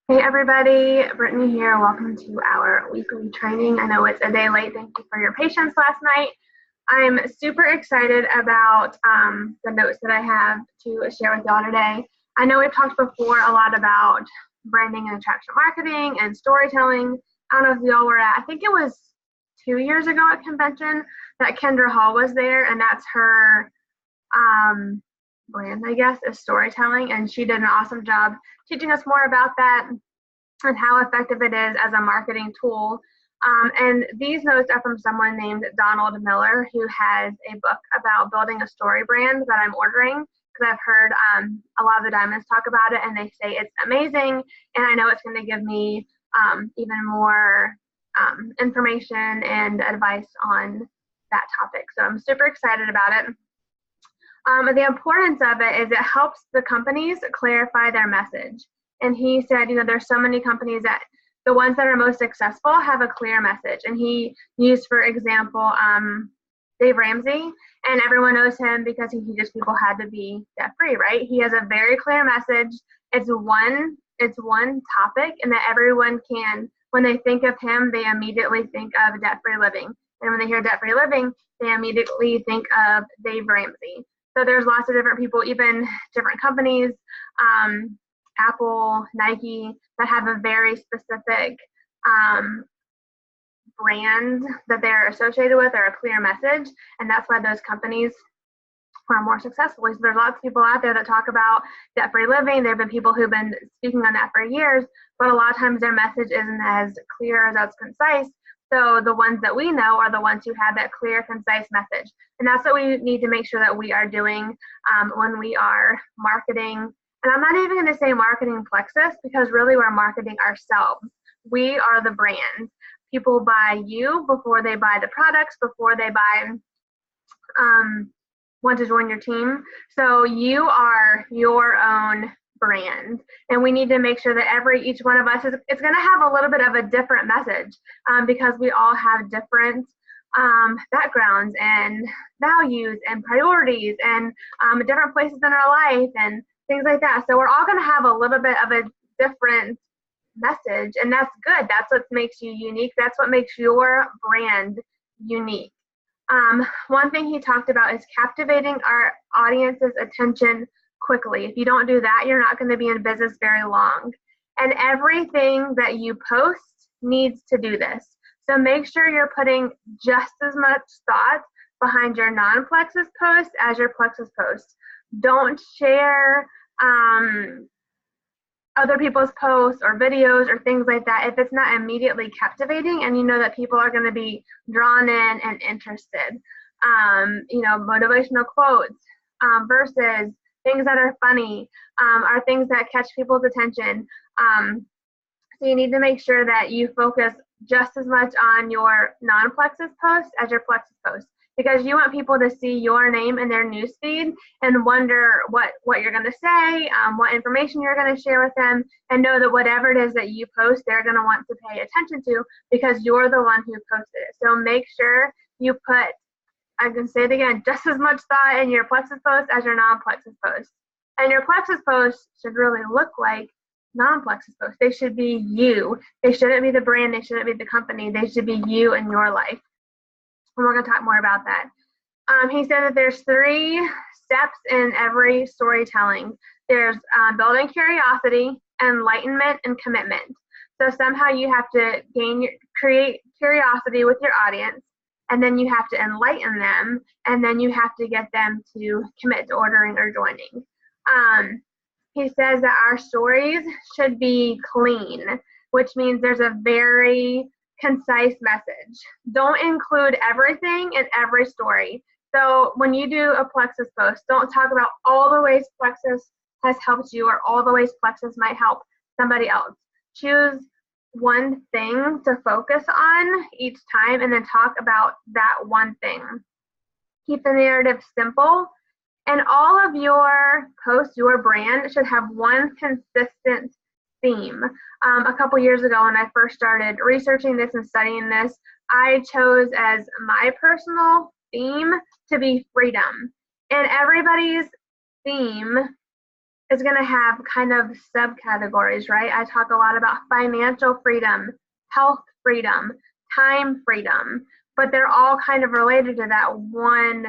Hey everybody, Brittany here. Welcome to our weekly training. I know it's a day late. Thank you for your patience last night. I'm super excited about the notes that I have to share with y'all today. I know we've talked before a lot about branding and attraction marketing and storytelling. I don't know if y'all were at, I think it was 2 years ago at convention that Kendra Hall was there, and that's her um, brand, I guess, is storytelling. And she did an awesome job teaching us more about that and how effective it is as a marketing tool. And these notes are from someone named Donald Miller, who has a book about building a story brand that I'm ordering because I've heard a lot of the diamonds talk about it and they say it's amazing. And I know it's going to give me even more information and advice on that topic. So I'm super excited about it. The importance of it is it helps the companies clarify their message. And he said, there's so many companies that the ones that are most successful have a clear message. And he used, for example, Dave Ramsey, and everyone knows him because he teaches people how to be debt free, right? He has a very clear message. It's one topic, and that everyone can, when they think of him, they immediately think of debt free living. And when they hear debt free living, they immediately think of Dave Ramsey. So there's lots of different people, even different companies, Apple, Nike, that have a very specific brand that they're associated with or a clear message. And that's why those companies are more successful. So there's lots of people out there that talk about debt-free living. There have been people who've been speaking on that for years, but a lot of times their message isn't as clear, as concise. So the ones that we know are the ones who have that clear, concise message. And that's what we need to make sure that we are doing when we are marketing. And I'm not even going to say marketing Plexus because really we're marketing ourselves. We are the brand. People buy you before they buy the products, before they buy want to join your team. So you are your own brand, and we need to make sure that each one of us it's going to have a little bit of a different message because we all have different backgrounds and values and priorities and different places in our life and things like that. So we're all going to have a little bit of a different message, and that's good. That's what makes you unique. That's what makes your brand unique. One thing he talked about is captivating our audience's attention quickly. If you don't do that, you're not going to be in business very long. And everything that you post needs to do this. So make sure you're putting just as much thought behind your non-Plexus post as your Plexus post. Don't share other people's posts or videos or things like that if it's not immediately captivating and you know that people are going to be drawn in and interested. Motivational quotes versus things that are funny are things that catch people's attention. So you need to make sure that you focus just as much on your non-Plexus post as your Plexus post, because you want people to see your name in their newsfeed and wonder what you're going to say, what information you're going to share with them, and know that whatever it is that you post, they're going to want to pay attention to because you're the one who posted it. So make sure you put, I can say it again, just as much thought in your Plexus post as your non-Plexus post. And your Plexus post should really look like non-Plexus posts. They should be you. They shouldn't be the brand. They shouldn't be the company. They should be you and your life. And we're going to talk more about that. He said that there's 3 steps in every storytelling. There's building curiosity, enlightenment, and commitment. So somehow you have to create curiosity with your audience, and then you have to enlighten them, and then you have to get them to commit to ordering or joining. He says that our stories should be clean, which means there's a very concise message. Don't include everything in every story. So when you do a Plexus post, don't talk about all the ways Plexus has helped you or all the ways Plexus might help somebody else. Choose one thing to focus on each time and then talk about that one thing. Keep the narrative simple. And all of your posts, your brand should have one consistent theme. A couple years ago when I first started researching this and studying this, I chose as my personal theme to be freedom. And everybody's theme is going to have kind of subcategories, right? I talk a lot about financial freedom, health freedom, time freedom, but they're all kind of related to that one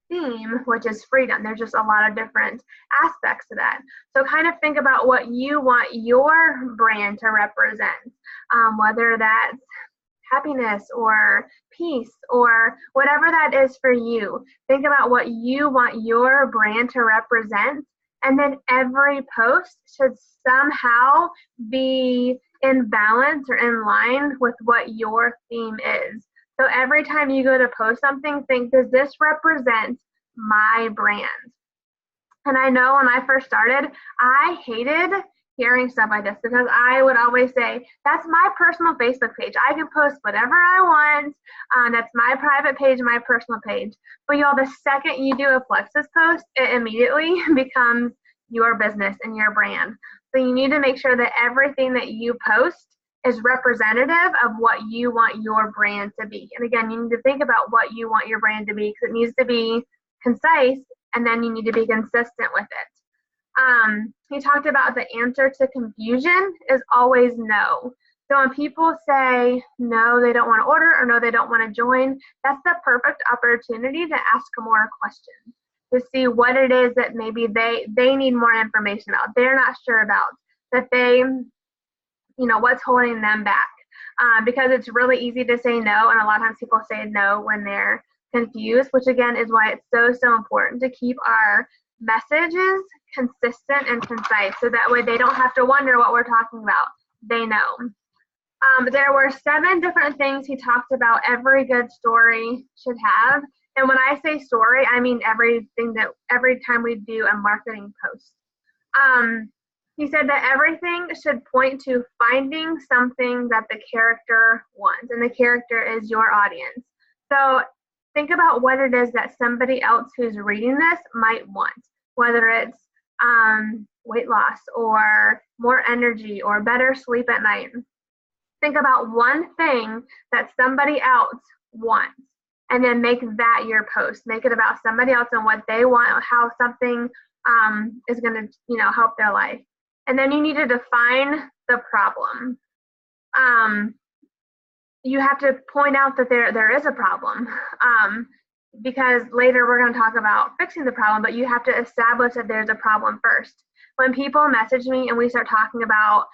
theme, which is freedom. There's just a lot of different aspects to that. So kind of think about what you want your brand to represent, whether that's happiness or peace or whatever that is for you. Think about what you want your brand to represent, and then every post should somehow be in balance or in line with what your theme is. So every time you go to post something, think, does this represent my brand? And I know when I first started, I hated hearing stuff like this because I would always say, that's my personal Facebook page. I can post whatever I want. That's my private page, my personal page. But y'all, the second you do a Plexus post, it immediately becomes your business and your brand. So you need to make sure that everything that you post is representative of what you want your brand to be. And again, you need to think about what you want your brand to be, because it needs to be concise, and then you need to be consistent with it. He talked about the answer to confusion is always no. So when people say no, they don't want to order, or no, they don't want to join, that's the perfect opportunity to ask more questions, to see what it is that maybe they need more information about, they're not sure about, that they, what's holding them back. Because it's really easy to say no, and a lot of times people say no when they're confused, which again is why it's so important to keep our messages consistent and concise, so that way they don't have to wonder what we're talking about. They know. There were 7 different things he talked about every good story should have. And when I say story, I mean every time we do a marketing post. He said that everything should point to finding something that the character wants, and the character is your audience. So think about what it is that somebody else who's reading this might want, whether it's weight loss or more energy or better sleep at night. Think about one thing that somebody else wants, and then make that your post. Make it about somebody else and what they want, how something is going to help their life. And then you need to define the problem. You have to point out that there is a problem, because later we're going to talk about fixing the problem, but you have to establish that there's a problem first. When people message me and we start talking about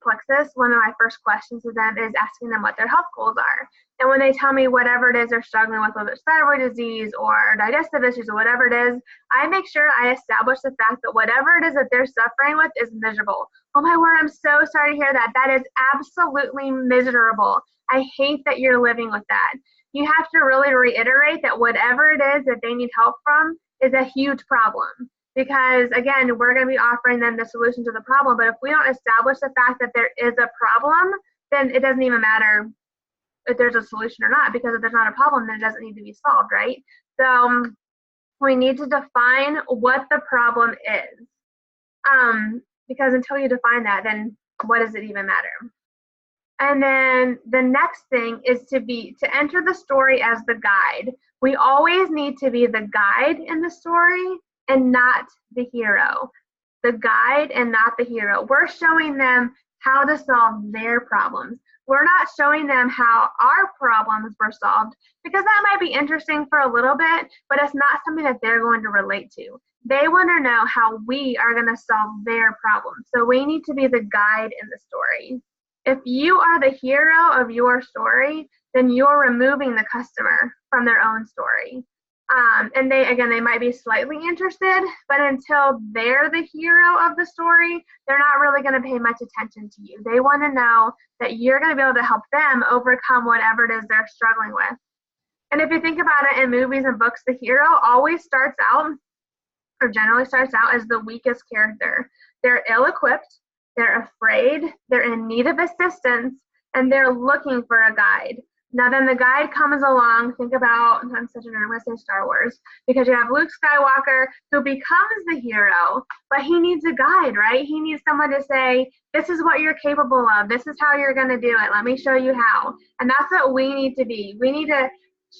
Plexus, one of my first questions to them is asking them what their health goals are. And when they tell me whatever it is they're struggling with, whether it's thyroid disease or digestive issues or whatever it is, I make sure I establish the fact that whatever it is that they're suffering with is miserable. Oh my word, I'm so sorry to hear that. That is absolutely miserable. I hate that you're living with that. You have to really reiterate that whatever it is that they need help from is a huge problem. Because again, we're going to be offering them the solution to the problem, but if we don't establish the fact that there is a problem, then it doesn't even matter if there's a solution or not, because if there's not a problem, then it doesn't need to be solved, right? So we need to define what the problem is. Because until you define that, then what does it even matter? And then the next thing is to enter the story as the guide. We always need to be the guide in the story and not the hero. The guide and not the hero. We're showing them how to solve their problems. We're not showing them how our problems were solved, because that might be interesting for a little bit, but it's not something that they're going to relate to. They want to know how we are going to solve their problems. So we need to be the guide in the story. If you are the hero of your story, then you're removing the customer from their own story. And they might be slightly interested, but until they're the hero of the story, they're not really going to pay much attention to you. They want to know that you're going to be able to help them overcome whatever it is they're struggling with. And if you think about it, in movies and books, the hero always starts out, or generally starts out, as the weakest character. They're ill-equipped, they're afraid, they're in need of assistance, and they're looking for a guide. Now then the guide comes along. Think about, I'm such a nerd, I'm going to say Star Wars, because you have Luke Skywalker who becomes the hero, but he needs a guide, right? He needs someone to say, this is what you're capable of, this is how you're going to do it, let me show you how. And that's what we need to be. We need to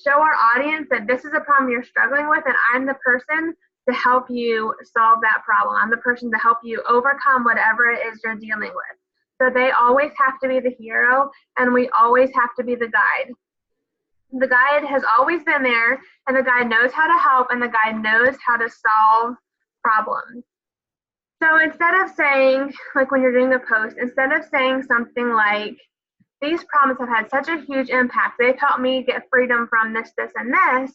show our audience that this is a problem you're struggling with, and I'm the person to help you solve that problem. I'm the person to help you overcome whatever it is you're dealing with. So they always have to be the hero, and we always have to be the guide. The guide has always been there, and the guide knows how to help, and the guide knows how to solve problems. So instead of saying, like when you're doing a post, instead of saying something like, these problems have had such a huge impact, they've helped me get freedom from this, this, and this,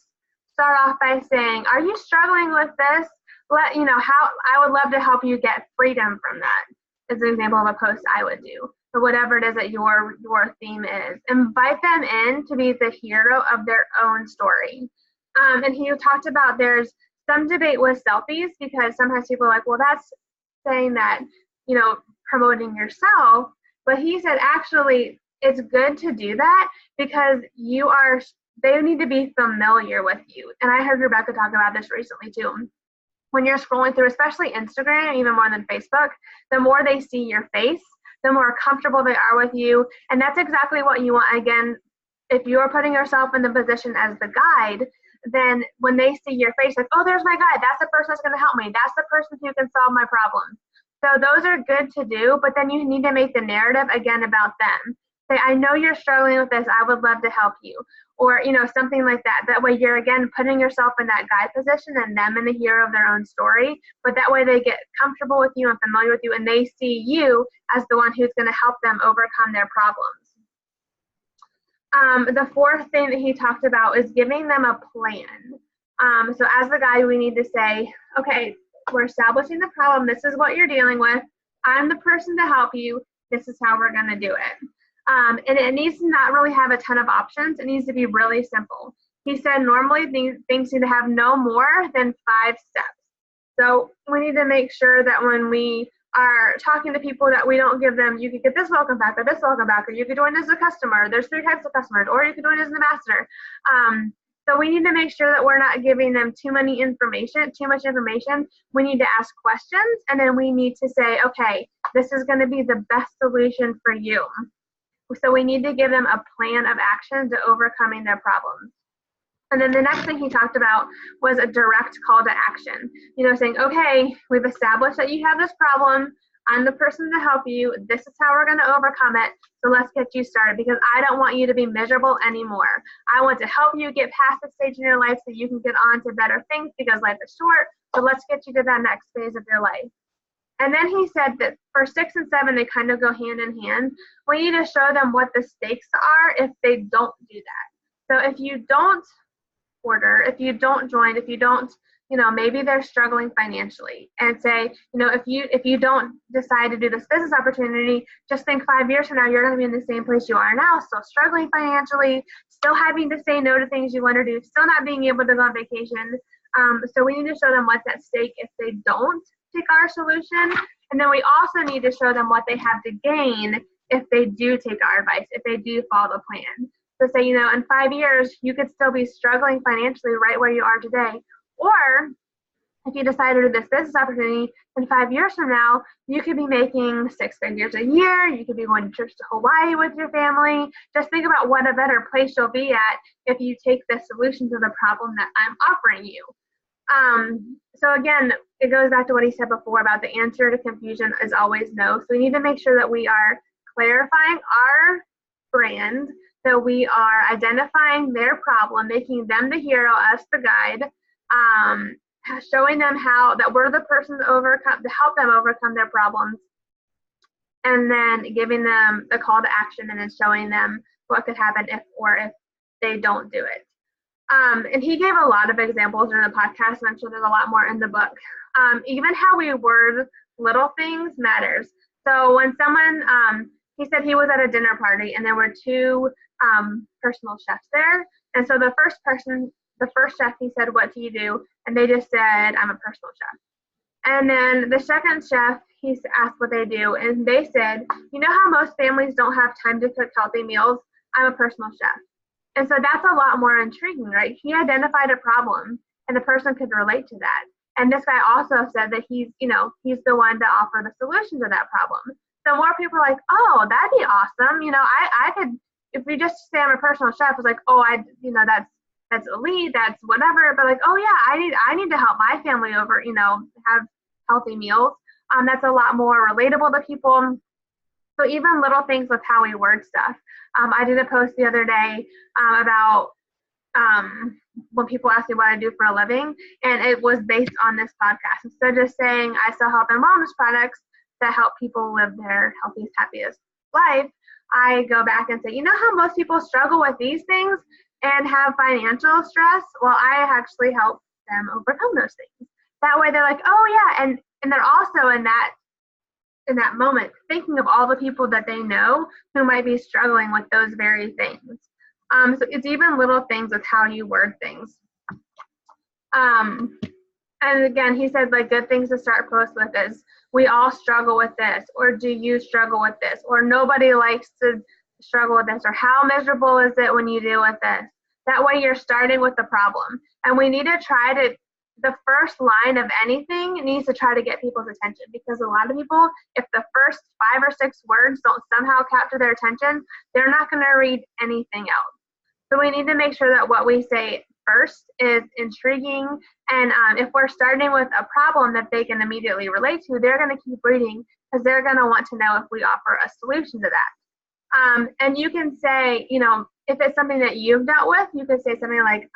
start off by saying, are you struggling with this? How I would love to help you get freedom from that, is an example of a post I would do. Or whatever it is that your theme is. Invite them in to be the hero of their own story. And he talked about there's some debate with selfies, because sometimes people are like, well, that's saying that, promoting yourself. But he said, actually, it's good to do that because they need to be familiar with you. And I heard Rebecca talk about this recently too. When you're scrolling through, especially Instagram, even more than Facebook, the more they see your face, the more comfortable they are with you. And that's exactly what you want. Again, if you're putting yourself in the position as the guide, then when they see your face, like, oh, there's my guide. That's the person that's going to help me. That's the person who can solve my problem. So those are good to do, but then you need to make the narrative again about them. Say, I know you're struggling with this. I would love to help you. Or, something like that. That way you're, again, putting yourself in that guide position and them in the hero of their own story. But that way they get comfortable with you and familiar with you, and they see you as the one who's going to help them overcome their problems. The fourth thing that he talked about is giving them a plan. So as the guide, we need to say, okay, we're establishing the problem. This is what you're dealing with. I'm the person to help you. This is how we're going to do it. And it needs to not really have a ton of options. It needs to be really simple. He said normally things need to have no more than 5 steps. So we need to make sure that when we are talking to people that we don't give them, you could get this welcome pack or this welcome pack, or you could join as a customer. There's 3 types of customers, or you could join as an ambassador. So we need to make sure that we're not giving them too much information. We need to ask questions, and then we need to say, okay, this is going to be the best solution for you. So we need to give them a plan of action to overcoming their problems. And then the next thing he talked about was a direct call to action. Saying, okay, we've established that you have this problem. I'm the person to help you. This is how we're going to overcome it. So let's get you started, because I don't want you to be miserable anymore. I want to help you get past the stage in your life so you can get on to better things, because life is short. So let's get you to that next phase of your life. And then he said that for 6 and 7, they kind of go hand in hand. We need to show them what the stakes are if they don't do that. So if you don't order, if you don't join, if you don't, maybe they're struggling financially, and say, if you don't decide to do this business opportunity, just think 5 years from now, you're going to be in the same place you are now, still struggling financially, still having to say no to things you want to do, still not being able to go on vacation. So we need to show them what's at stake if they don't take our solution. And then we also need to show them what they have to gain if they do take our advice, if they do follow the plan. So say, in 5 years, you could still be struggling financially right where you are today. Or if you decide to do this business opportunity, in 5 years from now, you could be making 6 figures a year. You could be going to trips to Hawaii with your family. Just think about what a better place you'll be at if you take the solution to the problem that I'm offering you. So again, it goes back to what he said before about the answer to confusion is always no. So we need to make sure that we are clarifying our brand, that we are identifying their problem, making them the hero, us the guide, showing them how that we're the person to help them overcome their problems, and then giving them the call to action, and then showing them what could happen if they don't do it. And he gave a lot of examples in the podcast, and I'm sure there's a lot more in the book. Even how we word little things matters. So when someone, he said he was at a dinner party, and there were 2 personal chefs there. And so the first chef, he said, what do you do? And they just said, I'm a personal chef. And then the second chef, he asked what they do. And they said, how most families don't have time to cook healthy meals? I'm a personal chef. And so that's a lot more intriguing, right? He identified a problem, and the person could relate to that. And this guy also said that he's the one to offer the solution to that problem. So more people are like, oh, that'd be awesome. I could, if we just say I'm a personal chef, it's like, oh, that's elite, that's whatever, but like, oh yeah, I need to help my family over, have healthy meals. That's a lot more relatable to people. So even little things with how we word stuff. I did a post the other day about when people ask me what I do for a living, and it was based on this podcast. Instead of just saying I sell health and wellness products that help people live their healthiest, happiest life, I go back and say, you know how most people struggle with these things and have financial stress? Well, I actually help them overcome those things. That way they're like, oh yeah, and they're also in that moment thinking of all the people that they know who might be struggling with those very things. So it's even little things with how you word things. And again, he said like good things to start posts with is, we all struggle with this, or do you struggle with this, or nobody likes to struggle with this, or how miserable is it when you deal with this? That way you're starting with the problem. And we need to try to, the first line of anything needs to try to get people's attention, because a lot of people, if the first 5 or 6 words don't somehow capture their attention, they're not going to read anything else. So we need to make sure that what we say first is intriguing, and if we're starting with a problem that they can immediately relate to, they're going to keep reading because they're going to want to know if we offer a solution to that. And you can say, if it's something that you've dealt with, you could say something like,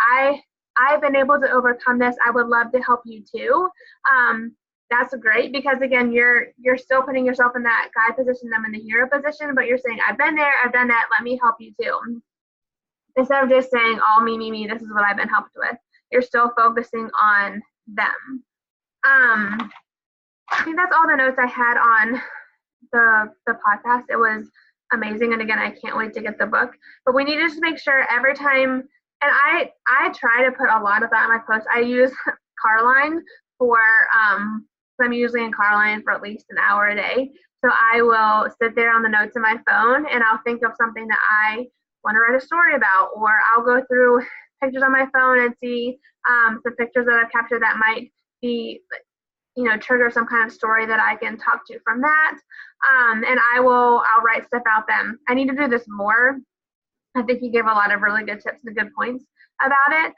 I've been able to overcome this. I would love to help you too. That's great, because again, you're still putting yourself in that guy position, them in the hero position, but you're saying, I've been there, I've done that, let me help you too. Instead of just saying, all me, this is what I've been helped with. You're still focusing on them. I think that's all the notes I had on the podcast. It was amazing. And again, I can't wait to get the book. But we need to just make sure every time, and I try to put a lot of that in my posts. I use Carline for, I'm usually in Carline for at least an hour a day. So I will sit there on the notes in my phone and I'll think of something that I want to write a story about, or I'll go through pictures on my phone and see some pictures that I've captured that might be, trigger some kind of story that I can talk to from that. And I'll write stuff about them. I need to do this more. I think you gave a lot of really good tips and good points about it.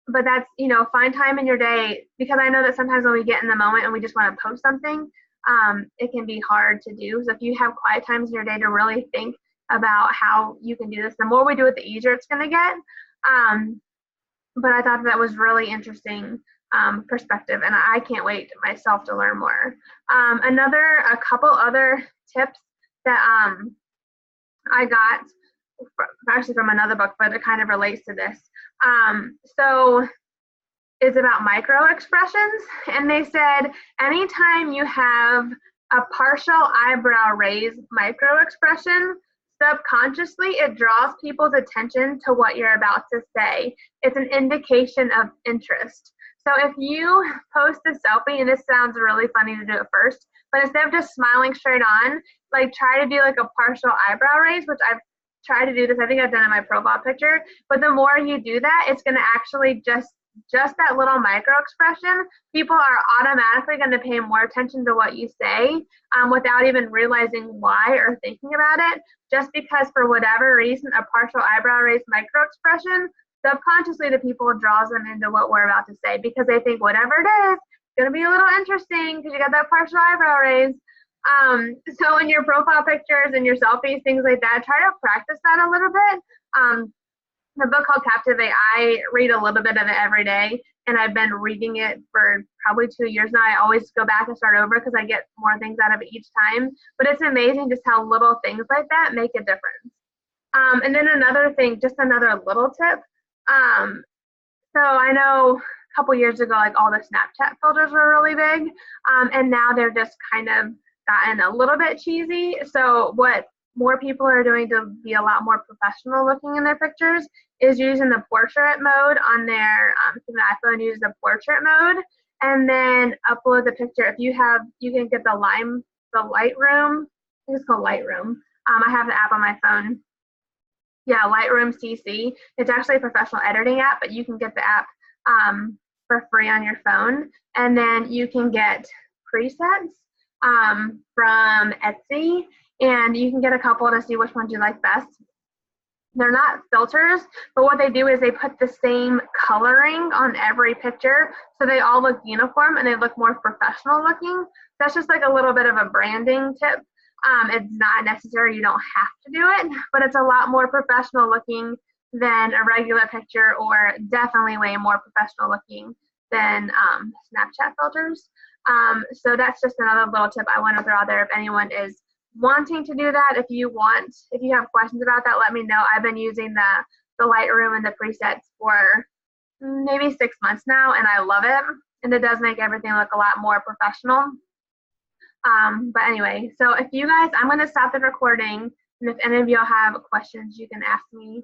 But that's, find time in your day, because I know that sometimes when we get in the moment and we just want to post something, it can be hard to do. So if you have quiet times in your day to really think about how you can do this, the more we do it, the easier it's going to get. But I thought that was really interesting perspective, and I can't wait myself to learn more. A couple other tips that I got actually from another book, but it kind of relates to this. So it's about micro expressions, and they said anytime you have a partial eyebrow raise micro expression, subconsciously it draws people's attention to what you're about to say. It's an indication of interest. So if you post a selfie, and this sounds really funny to do at first, but instead of just smiling straight on, like try to do like a partial eyebrow raise, which I've tried to do this. I think I've done it in my profile picture. But the more you do that, it's going to actually just that little micro expression, people are automatically going to pay more attention to what you say without even realizing why or thinking about it, just because for whatever reason, a partial eyebrow raise micro expression, subconsciously the people draws them into what we're about to say, because they think whatever it is, it's going to be a little interesting because you got that partial eyebrow raise. So in your profile pictures and your selfies, things like that, try to practice that a little bit. The book called Captivate, I read a little bit of it every day, and I've been reading it for probably 2 years now. I always go back and start over because I get more things out of it each time. But it's amazing just how little things like that make a difference. And then another thing, just another little tip. So I know a couple years ago, like all the Snapchat filters were really big, and now they're just kind of gotten a little bit cheesy. So what more people are doing to be a lot more professional looking in their pictures is using the portrait mode on their iPhone. Use the portrait mode and then upload the picture. If you can get the Lightroom. I think it's called Lightroom. I have the app on my phone. Yeah, Lightroom CC. It's actually a professional editing app, but you can get the app for free on your phone, and then you can get presets from Etsy. And you can get a couple to see which ones you like best. They're not filters, but what they do is they put the same coloring on every picture so they all look uniform and they look more professional looking. That's just like a little bit of a branding tip. It's not necessary, you don't have to do it, but it's a lot more professional looking than a regular picture, or definitely way more professional looking than Snapchat filters. So that's just another little tip I want to throw out there if anyone is wanting to do that. If you have questions about that, let me know. I've been using the Lightroom and the presets for maybe 6 months now, and I love it. And it does make everything look a lot more professional. But anyway, so if you guys, I'm going to stop the recording, and if any of y'all have questions, you can ask me